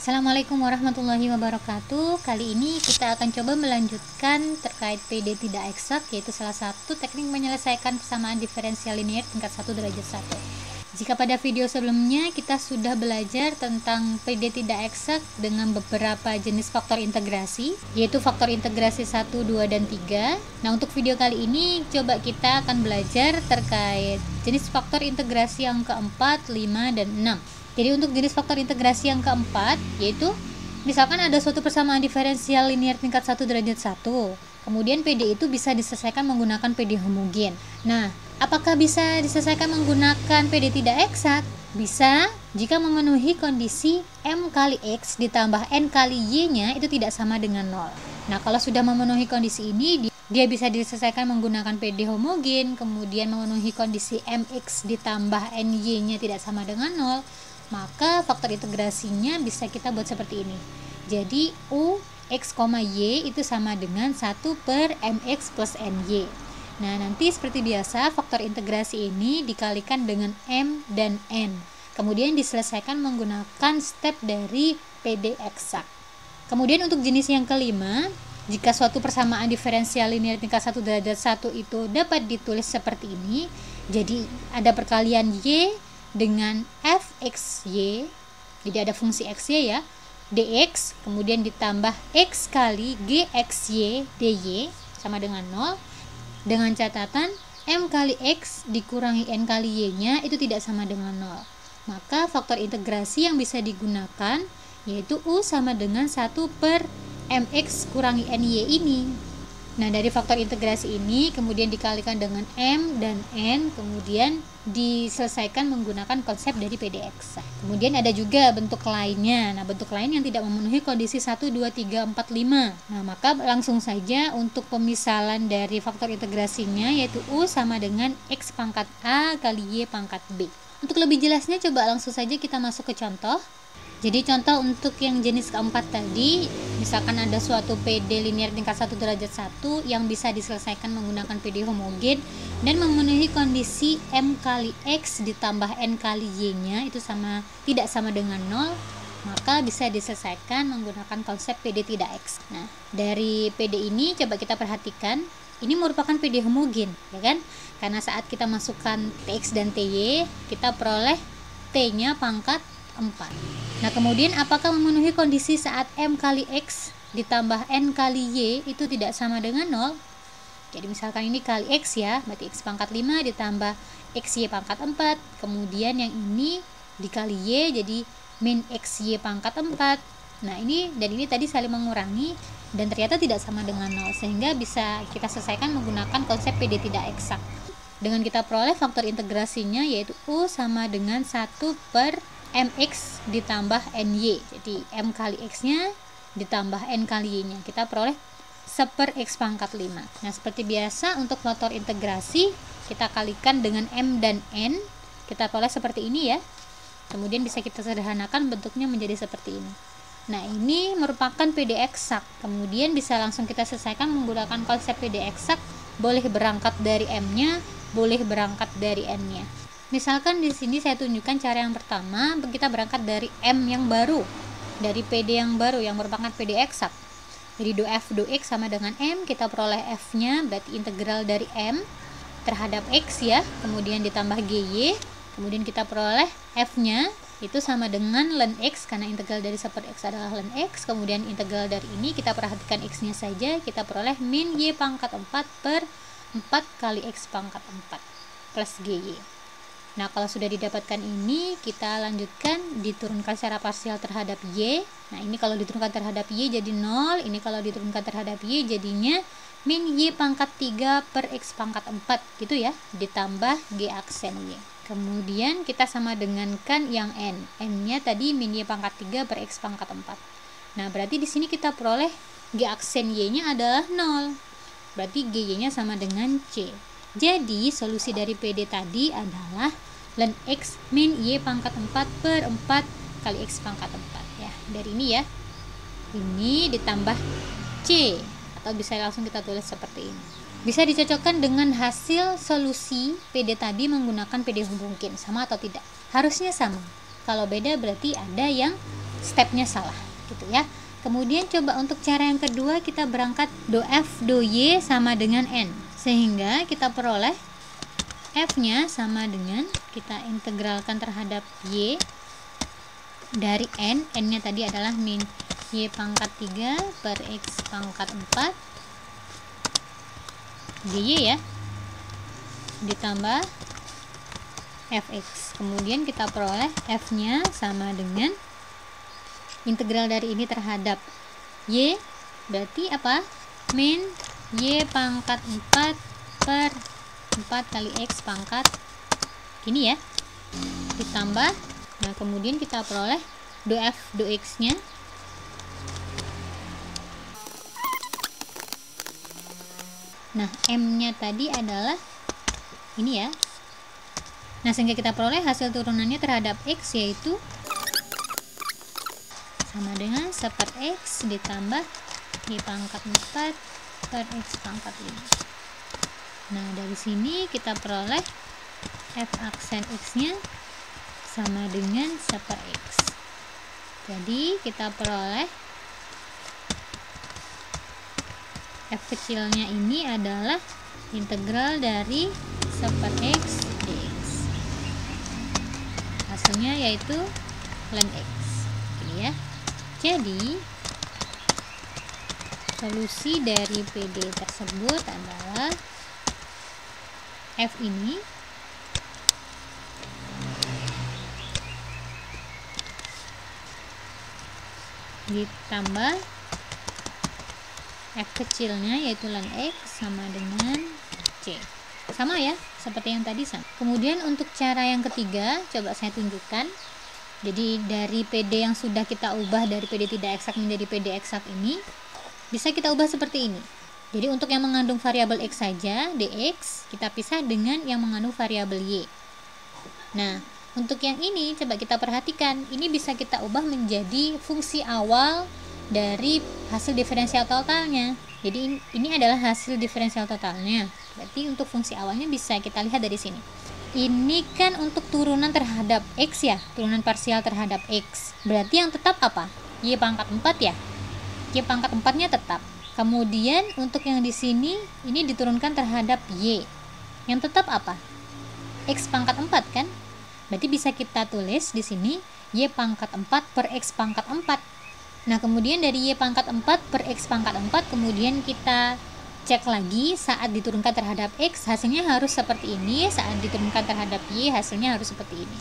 Assalamualaikum warahmatullahi wabarakatuh. Kali ini kita akan coba melanjutkan terkait PD tidak eksak, yaitu salah satu teknik menyelesaikan persamaan diferensial linear tingkat 1 derajat 1. Jika pada video sebelumnya kita sudah belajar tentang PD tidak eksak dengan beberapa jenis faktor integrasi, yaitu faktor integrasi 1, 2, dan 3. Nah, untuk video kali ini coba kita akan belajar terkait jenis faktor integrasi yang keempat, 5, dan 6. Jadi untuk jenis faktor integrasi yang keempat, yaitu misalkan ada suatu persamaan diferensial linear tingkat 1 derajat 1, kemudian PD itu bisa diselesaikan menggunakan PD homogen. Nah, apakah bisa diselesaikan menggunakan PD tidak eksak? Bisa jika memenuhi kondisi M kali X ditambah N kali Y-nya itu tidak sama dengan 0. Nah, kalau sudah memenuhi kondisi ini, dia bisa diselesaikan menggunakan PD homogen, kemudian memenuhi kondisi MX ditambah NY-nya tidak sama dengan 0, maka faktor integrasinya bisa kita buat seperti ini. Jadi U X, Y itu sama dengan 1 per MX plus NY. Nah, nanti seperti biasa faktor integrasi ini dikalikan dengan M dan N, kemudian diselesaikan menggunakan step dari PD eksak. Kemudian untuk jenis yang kelima, jika suatu persamaan diferensial linear tingkat 1 derajat 1 itu dapat ditulis seperti ini. Jadi ada perkalian Y dengan fxy, jadi ada fungsi xy ya, dx, kemudian ditambah x kali gxy dy sama dengan 0, dengan catatan m kali x dikurangi n kali y nya itu tidak sama dengan 0. Maka faktor integrasi yang bisa digunakan yaitu u sama dengan 1 per mx kurangi ny ini. Nah, dari faktor integrasi ini kemudian dikalikan dengan M dan N, kemudian diselesaikan menggunakan konsep dari PD eksak. Kemudian ada juga bentuk lainnya. Nah, bentuk lain yang tidak memenuhi kondisi 1, 2, 3, 4, 5. Nah, maka langsung saja untuk pemisalan dari faktor integrasinya yaitu U sama dengan X pangkat A kali Y pangkat B. Untuk lebih jelasnya coba langsung saja kita masuk ke contoh. Jadi contoh untuk yang jenis keempat tadi, misalkan ada suatu PD linear tingkat 1 derajat 1 yang bisa diselesaikan menggunakan PD homogen dan memenuhi kondisi M kali X ditambah N kali Y-nya itu tidak sama dengan 0, maka bisa diselesaikan menggunakan konsep PD tidak X. Nah, dari PD ini coba kita perhatikan, ini merupakan PD homogen, ya kan? Karena saat kita masukkan TX dan TY, kita peroleh T-nya pangkat 4. Nah, kemudian apakah memenuhi kondisi saat M kali X ditambah N kali Y itu tidak sama dengan 0? Jadi misalkan ini kali X ya, berarti X pangkat 5 ditambah XY pangkat 4, kemudian yang ini dikali Y jadi min XY pangkat 4. Nah, ini dan ini tadi saling mengurangi dan ternyata tidak sama dengan 0, sehingga bisa kita selesaikan menggunakan konsep PD tidak eksak. Dengan kita peroleh faktor integrasinya yaitu U sama dengan 1 per MX ditambah NY, jadi M kali X nya ditambah N kali Y nya, kita peroleh 1 per X pangkat 5. Nah, seperti biasa untuk faktor integrasi kita kalikan dengan M dan N, kita peroleh seperti ini ya, kemudian bisa kita sederhanakan bentuknya menjadi seperti ini. Nah, ini merupakan PD eksak, kemudian bisa langsung kita selesaikan menggunakan konsep PD eksak, boleh berangkat dari M nya, boleh berangkat dari N nya. Misalkan di sini saya tunjukkan cara yang pertama, kita berangkat dari M yang baru, dari PD yang baru yang merupakan PD eksak. Jadi do F do X sama dengan M, kita peroleh F-nya berarti integral dari M terhadap X ya, kemudian ditambah GY, kemudian kita peroleh F-nya itu sama dengan ln X karena integral dari 1 per X adalah ln X, kemudian integral dari ini kita perhatikan X-nya saja, kita peroleh min Y pangkat 4 per 4 kali X pangkat 4 plus GY. Nah, kalau sudah didapatkan ini, kita lanjutkan diturunkan secara parsial terhadap Y. Nah, ini kalau diturunkan terhadap Y jadi 0, ini kalau diturunkan terhadap Y jadinya min Y pangkat 3 per X pangkat 4 gitu ya, ditambah G aksen Y. Kemudian kita sama dengankan yang N. N-nya tadi min Y pangkat 3 per X pangkat 4. Nah, berarti di sini kita peroleh G aksen Y-nya adalah 0. Berarti GY-nya sama dengan C. Jadi, solusi dari PD tadi adalah ln X min Y pangkat 4 per 4 kali X pangkat 4 ya. Dari ini ya. Ini ditambah C, atau bisa langsung kita tulis seperti ini. Bisa dicocokkan dengan hasil solusi PD tadi menggunakan PD homogen, sama atau tidak? Harusnya sama. Kalau beda berarti ada yang stepnya salah gitu ya. Kemudian coba untuk cara yang kedua, kita berangkat do F do Y sama dengan N, sehingga kita peroleh F nya sama dengan, kita integralkan terhadap Y dari N nya tadi adalah min Y pangkat 3 per X pangkat 4 dy ya, ditambah Fx. Kemudian kita peroleh F nya sama dengan integral dari ini terhadap Y, berarti apa? Min Y pangkat 4 per 4 kali X pangkat gini ya, ditambah, nah kemudian kita peroleh do F do X nya. Nah M nya tadi adalah ini ya. Nah sehingga kita peroleh hasil turunannya terhadap X yaitu sama dengan 1 per X ditambah Y pangkat 4 per X pangkat 5. Nah dari sini kita peroleh F aksen X nya sama dengan 1 per X. Jadi kita peroleh F kecilnya ini adalah integral dari 1 per X dx. Hasilnya yaitu ln X. Ini ya. Jadi solusi dari PD tersebut adalah F ini ditambah F kecilnya yaitu ln X sama dengan C. Sama ya, seperti yang tadi sama. Kemudian untuk cara yang ketiga, coba saya tunjukkan. Jadi dari PD yang sudah kita ubah dari PD tidak eksak menjadi PD eksak ini, bisa kita ubah seperti ini. Jadi untuk yang mengandung variabel X saja, dx, kita pisah dengan yang mengandung variabel Y. Nah, untuk yang ini, coba kita perhatikan. Ini bisa kita ubah menjadi fungsi awal dari hasil diferensial totalnya. Jadi ini adalah hasil diferensial totalnya. Berarti untuk fungsi awalnya bisa kita lihat dari sini. Ini kan untuk turunan terhadap X ya, turunan parsial terhadap X. Berarti yang tetap apa? Y pangkat 4 ya. Y pangkat 4-nya tetap. Kemudian untuk yang di sini, ini diturunkan terhadap Y. Yang tetap apa? X pangkat 4 kan? Berarti bisa kita tulis di sini Y pangkat 4 per X pangkat 4. Nah, kemudian dari Y pangkat 4 per X pangkat 4, kemudian kita cek lagi saat diturunkan terhadap X, hasilnya harus seperti ini. Saat diturunkan terhadap Y, hasilnya harus seperti ini.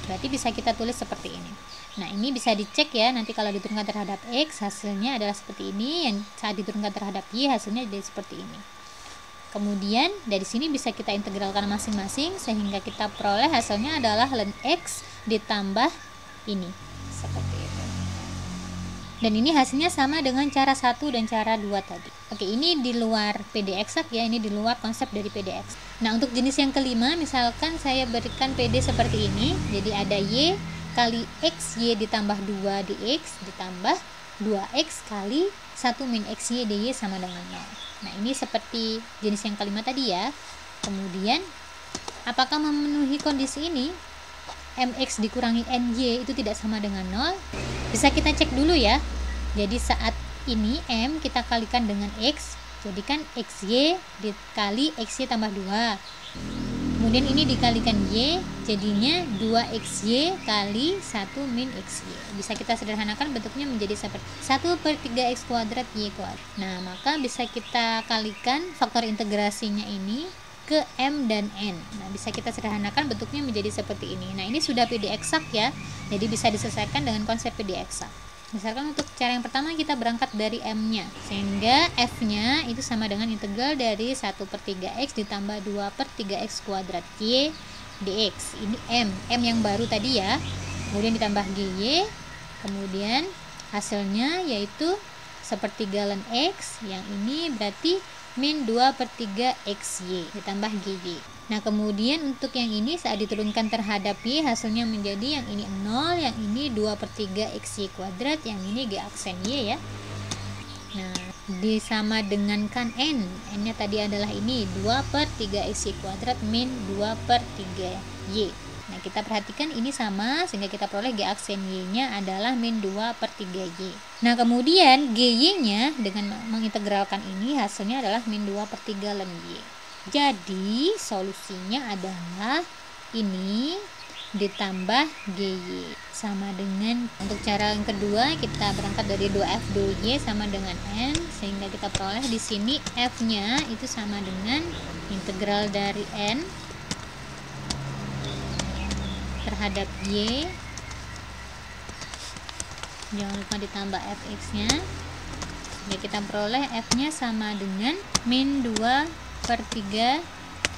Berarti bisa kita tulis seperti ini. Nah, ini bisa dicek ya, nanti kalau diturunkan terhadap X, hasilnya adalah seperti ini. Yang saat diturunkan terhadap Y, hasilnya jadi seperti ini. Kemudian dari sini bisa kita integralkan masing-masing, sehingga kita peroleh hasilnya adalah ln X ditambah ini. Seperti itu. Dan ini hasilnya sama dengan cara 1 dan cara 2 tadi. Oke, ini di luar PD eksak ya, ini di luar konsep dari PD eksak. Nah, untuk jenis yang kelima, misalkan saya berikan PD seperti ini. Jadi ada Y kali X Y ditambah 2 dx ditambah 2X kali 1 min XY dy sama dengan 0. Nah, ini seperti jenis yang kelima tadi ya. Kemudian, apakah memenuhi kondisi ini? MX dikurangi NY itu tidak sama dengan 0. Bisa kita cek dulu ya. Jadi saat ini M kita kalikan dengan X, jadikan XY dikali XY tambah 2. Kemudian ini dikalikan Y, jadinya 2XY kali 1 min XY. Bisa kita sederhanakan bentuknya menjadi seperti 1 per 3X kuadrat Y kuadrat. Nah, maka bisa kita kalikan faktor integrasinya ini ke M dan N. Nah, bisa kita sederhanakan bentuknya menjadi seperti ini. Nah, ini sudah PD eksak ya. Jadi bisa diselesaikan dengan konsep PD eksak. Misalkan untuk cara yang pertama kita berangkat dari M-nya. Sehingga F-nya itu sama dengan integral dari 1 per 3X ditambah 2 per 3X kuadrat Y dx. Ini M. M yang baru tadi ya. Kemudian ditambah GY. Kemudian hasilnya yaitu sepertiga ln X. Yang ini berarti min 2 per 3 XY ditambah GY. Nah, kemudian untuk yang ini saat diturunkan terhadap Y, hasilnya menjadi yang ini 0, yang ini 2 per 3 XY kuadrat, yang ini G aksen Y ya. Nah, disama dengankan N. N-nya tadi adalah ini 2 per 3 XY kuadrat min 2 per 3 Y. Nah, kita perhatikan ini sama, sehingga kita peroleh G aksen Y-nya adalah min 2 per 3Y. Nah, kemudian GY-nya dengan mengintegralkan ini hasilnya adalah min 2 per 3 ln Y. Jadi, solusinya adalah ini ditambah GY sama dengan, untuk cara yang kedua kita berangkat dari 2F 2Y sama dengan N, sehingga kita peroleh di sini F-nya itu sama dengan integral dari N terhadap Y, jangan lupa ditambah Fx-nya, ya kita peroleh F-nya sama dengan min 2 per 3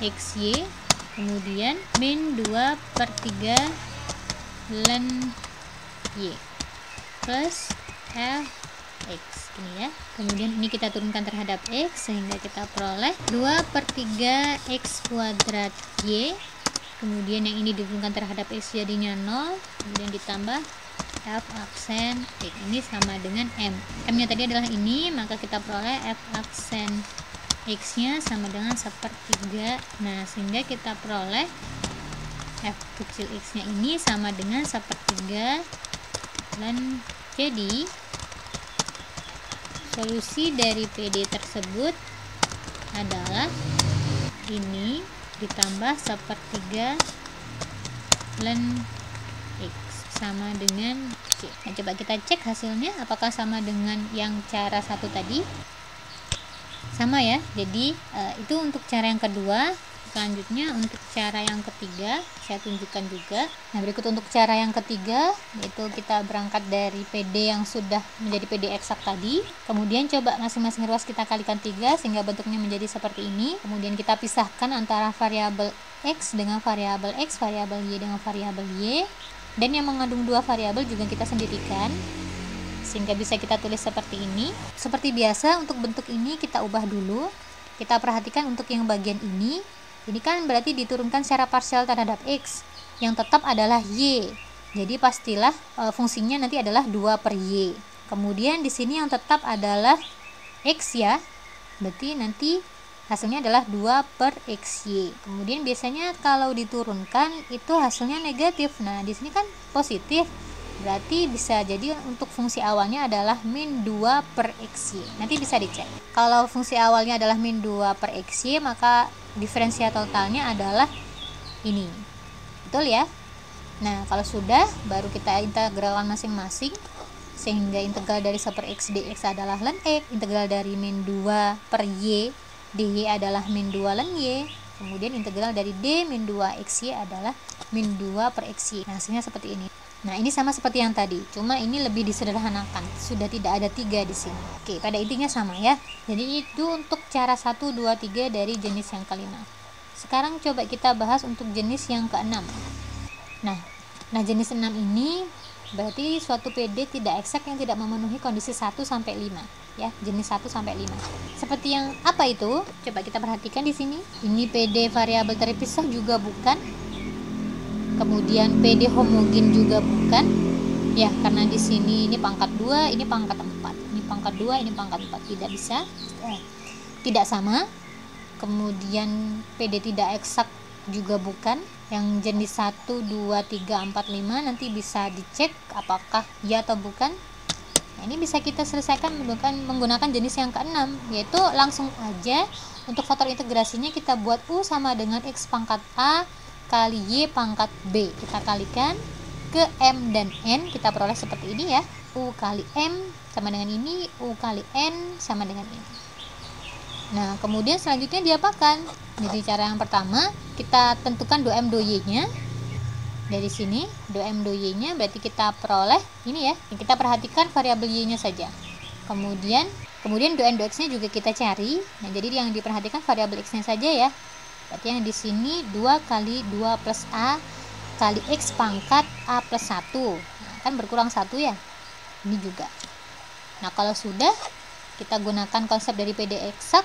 XY, kemudian min 2 per 3 ln Y plus Fx ini ya. Kemudian ini kita turunkan terhadap X, sehingga kita peroleh 2 per 3 X kuadrat Y, kemudian yang ini diturunkan terhadap X jadinya 0, kemudian ditambah F aksen X, ini sama dengan M nya tadi adalah ini, maka kita peroleh F aksen X nya sama dengan 1/3. Nah, sehingga kita peroleh F kecil X nya ini sama dengan 1/3 ln. Jadi solusi dari PD tersebut adalah ini ditambah 1/3 ln X sama dengan C. Nah, coba kita cek hasilnya apakah sama dengan yang cara satu tadi. Sama ya, jadi itu untuk cara yang kedua. Selanjutnya untuk cara yang ketiga saya tunjukkan juga. Nah, berikut untuk cara yang ketiga, yaitu kita berangkat dari PD yang sudah menjadi PD eksak tadi, kemudian coba masing-masing ruas kita kalikan 3 sehingga bentuknya menjadi seperti ini. Kemudian kita pisahkan antara variabel X dengan variabel X, variabel Y dengan variabel Y, dan yang mengandung dua variabel juga kita sendirikan, sehingga bisa kita tulis seperti ini. Seperti biasa untuk bentuk ini kita ubah dulu. Kita perhatikan untuk yang bagian ini kan berarti diturunkan secara parsial terhadap X, yang tetap adalah Y. Jadi pastilah fungsinya nanti adalah 2 per Y. Kemudian di sini yang tetap adalah X ya, berarti nanti hasilnya adalah 2 per XY. Kemudian biasanya kalau diturunkan itu hasilnya negatif. Nah, di sini kan positif, berarti bisa jadi untuk fungsi awalnya adalah min 2 per XY. Nanti bisa dicek. Kalau fungsi awalnya adalah min 2 per XY, maka diferensial totalnya adalah ini. Betul ya? Nah, kalau sudah, baru kita integralkan masing-masing, sehingga integral dari 1 per X dx adalah ln X, integral dari min 2 per Y dy adalah min 2 ln Y, kemudian integral dari D min 2 XY adalah min 2 per XY. Nah, hasilnya seperti ini. Nah, ini sama seperti yang tadi, cuma ini lebih disederhanakan, sudah tidak ada 3 di sini. Oke, pada intinya sama ya. Jadi itu untuk cara 1, 2, 3 dari jenis yang kelima. Sekarang coba kita bahas untuk jenis yang keenam. Nah, jenis 6 ini berarti suatu PD tidak eksak yang tidak memenuhi kondisi 1 sampai 5 ya, jenis 1 sampai 5. Seperti yang apa itu? Coba kita perhatikan di sini. Ini PD variabel terpisah juga bukan. Kemudian PD homogen juga bukan. Ya, karena di sini ini pangkat 2, ini pangkat 4. Ini pangkat 2, ini pangkat 4. Tidak bisa. Tidak sama. Kemudian PD tidak eksak juga bukan. Yang jenis 1, 2, 3, 4, 5 nanti bisa dicek apakah ya atau bukan. Nah, ini bisa kita selesaikan menggunakan jenis yang keenam, yaitu langsung aja untuk faktor integrasinya kita buat U sama dengan X pangkat A kali Y pangkat B. Kita kalikan ke M dan N, kita peroleh seperti ini ya. U kali M sama dengan ini, U kali N sama dengan ini. Nah, kemudian selanjutnya diapakan? Jadi cara yang pertama, kita tentukan 2M 2Y nya. Dari sini 2M 2Y nya berarti kita peroleh ini ya. Kita perhatikan variabel Y nya saja. Kemudian 2N 2X nya juga kita cari. Nah, jadi yang diperhatikan variabel X nya saja ya. Berarti yang di sini 2 kali 2 plus A kali X pangkat A plus 1. Nah, kan berkurang 1 ya. Ini juga. Nah, kalau sudah, kita gunakan konsep dari PD eksak.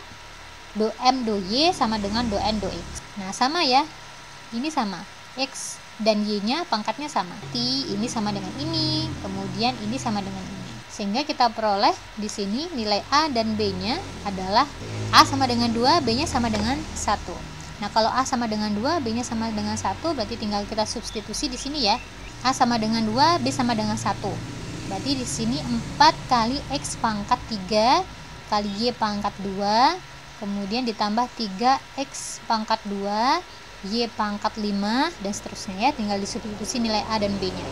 2M 2Y sama dengan 2N 2X. Nah, sama ya. Ini sama. X dan Y nya pangkatnya sama. T ini sama dengan ini. Kemudian ini sama dengan ini. Sehingga kita peroleh di sini nilai A dan B nya adalah A sama dengan 2, B nya sama dengan 1. Nah, kalau A sama dengan 2, B-nya sama dengan 1, berarti tinggal kita substitusi di sini ya. A sama dengan 2, B sama dengan 1. Berarti di sini 4 kali X pangkat 3 kali Y pangkat 2, kemudian ditambah 3X pangkat 2, Y pangkat 5, dan seterusnya ya. Tinggal disubstitusi nilai A dan B-nya.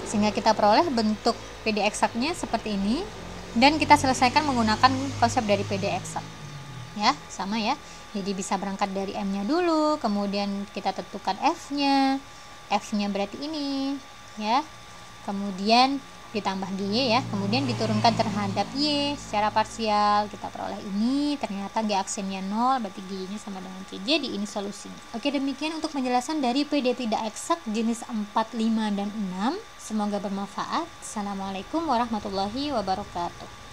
Sehingga kita peroleh bentuk PD eksaknya seperti ini. Dan kita selesaikan menggunakan konsep dari PD eksak. Ya, sama ya. Jadi bisa berangkat dari M-nya dulu, kemudian kita tentukan F-nya. F-nya berarti ini, ya. Kemudian ditambah G ya, kemudian diturunkan terhadap Y secara parsial. Kita peroleh ini, ternyata G aksennya 0, berarti G-nya sama dengan C. Jadi ini solusinya. Oke, demikian untuk penjelasan dari PD tidak eksak jenis 4, 5, dan 6. Semoga bermanfaat. Assalamualaikum warahmatullahi wabarakatuh.